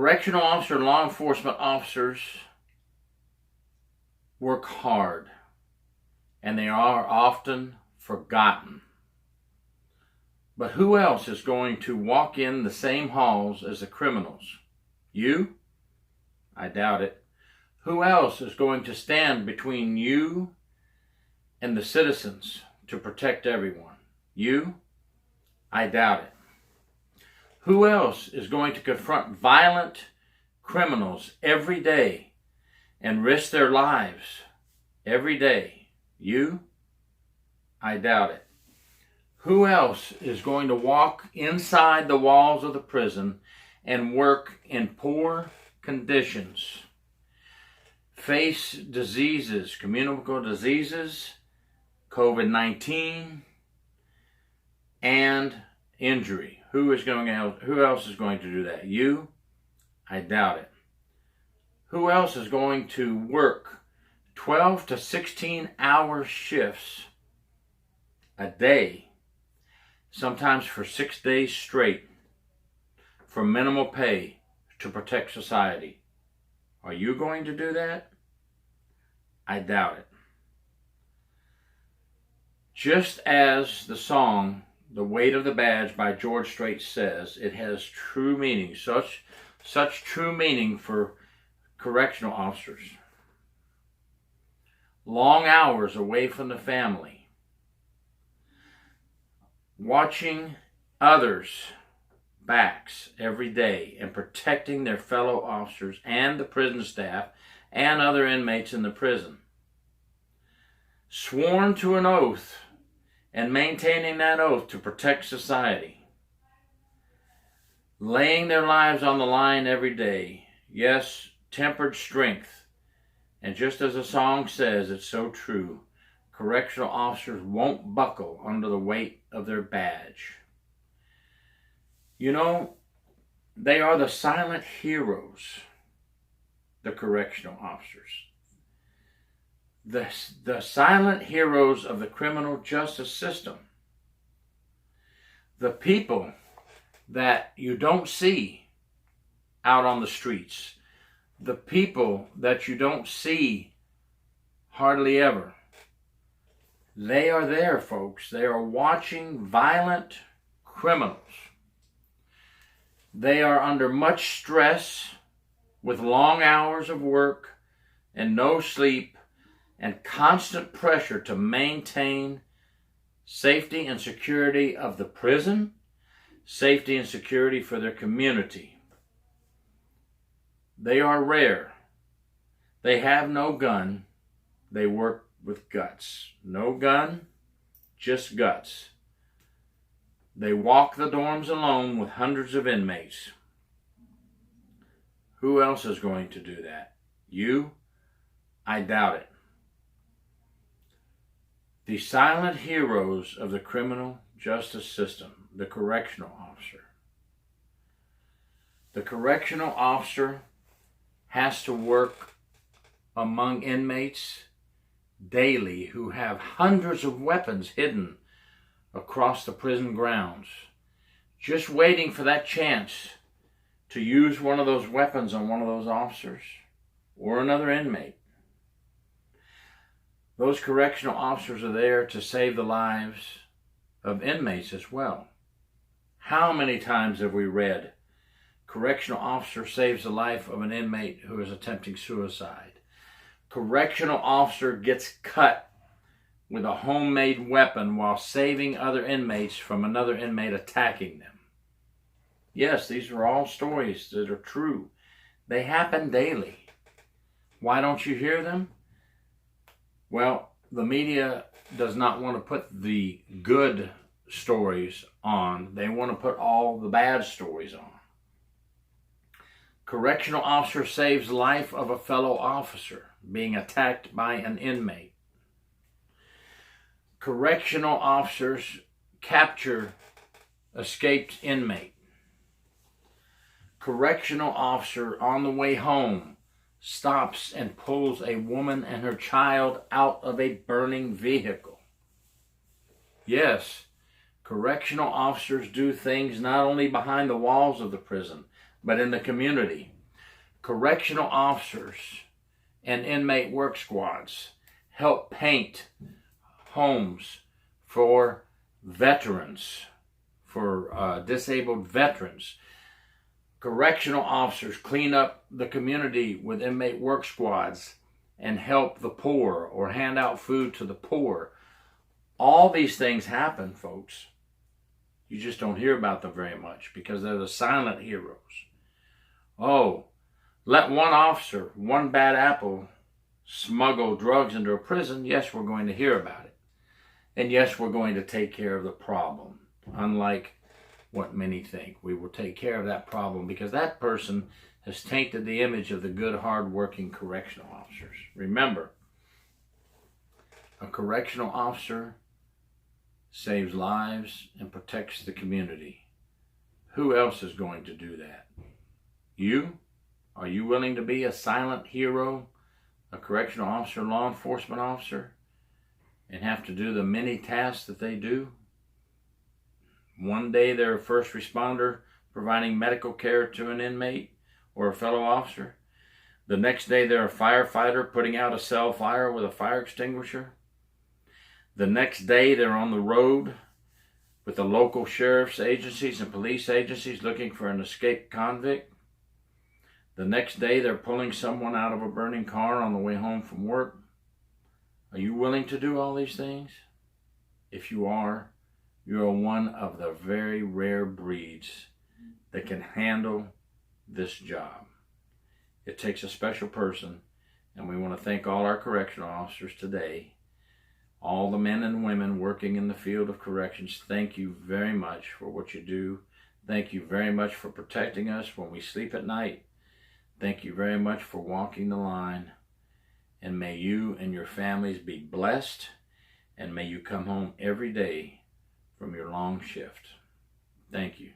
Correctional officer and law enforcement officers work hard, and they are often forgotten. But who else is going to walk in the same halls as the criminals? You? I doubt it. Who else is going to stand between you and the citizens to protect everyone? You? I doubt it. Who else is going to confront violent criminals every day and risk their lives every day? You? I doubt it. Who else is going to walk inside the walls of the prison and work in poor conditions, face diseases, communicable diseases, COVID-19, and injury? Who else is going to do that? You? I doubt it. Who else is going to work 12 to 16 hour shifts a day, sometimes for 6 days straight, for minimal pay to protect society? Are you going to do that? I doubt it. Just as the song "The Weight of the Badge" by George Strait says, it has true meaning, such true meaning for correctional officers. Long hours away from the family, watching others' backs every day and protecting their fellow officers and the prison staff and other inmates in the prison. Sworn to an oath and maintaining that oath to protect society. Laying their lives on the line every day. Yes, tempered strength. And just as the song says, it's so true. Correctional officers won't buckle under the weight of their badge. You know, they are the silent heroes, the correctional officers. The silent heroes of the criminal justice system. The people that you don't see out on the streets. The people that you don't see hardly ever. They are there, folks. They are watching violent criminals. They are under much stress with long hours of work and no sleep and constant pressure to maintain safety and security of the prison, safety and security for their community. They are rare. They have no gun. They work with guts. No gun, just guts. They walk the dorms alone with hundreds of inmates. Who else is going to do that? You? I doubt it. The silent heroes of the criminal justice system, the correctional officer. The correctional officer has to work among inmates daily who have hundreds of weapons hidden across the prison grounds, just waiting for that chance to use one of those weapons on one of those officers or another inmate. Those correctional officers are there to save the lives of inmates as well. How many times have we read, correctional officer saves the life of an inmate who is attempting suicide? Correctional officer gets cut with a homemade weapon while saving other inmates from another inmate attacking them. Yes, these are all stories that are true. They happen daily. Why don't you hear them? Well, the media does not want to put the good stories on. They want to put all the bad stories on. Correctional officer saves the life of a fellow officer being attacked by an inmate. Correctional officers capture escaped inmate. Correctional officer on the way home stops and pulls a woman and her child out of a burning vehicle. Yes, correctional officers do things not only behind the walls of the prison, but in the community. Correctional officers and inmate work squads help paint homes for veterans, for disabled veterans. Correctional officers clean up the community with inmate work squads and help the poor or hand out food to the poor. All these things happen, folks. You just don't hear about them very much because they're the silent heroes. Oh, let one officer, one bad apple, smuggle drugs into a prison. Yes, we're going to hear about it. And yes, we're going to take care of the problem. Unlike what many think. We will take care of that problem because that person has tainted the image of the good, hard-working correctional officers. Remember, a correctional officer saves lives and protects the community. Who else is going to do that? You? Are you willing to be a silent hero, a correctional officer, law enforcement officer, and have to do the many tasks that they do? One day they're a first responder providing medical care to an inmate or a fellow officer. The next day they're a firefighter putting out a cell fire with a fire extinguisher. The next day they're on the road with the local sheriff's agencies and police agencies looking for an escaped convict. The next day they're pulling someone out of a burning car on the way home from work. Are you willing to do all these things? If you are, you're one of the very rare breeds that can handle this job. It takes a special person, and we want to thank all our correctional officers today. All the men and women working in the field of corrections, thank you very much for what you do. Thank you very much for protecting us when we sleep at night. Thank you very much for walking the line. And may you and your families be blessed, and may you come home every day from your long shift. Thank you.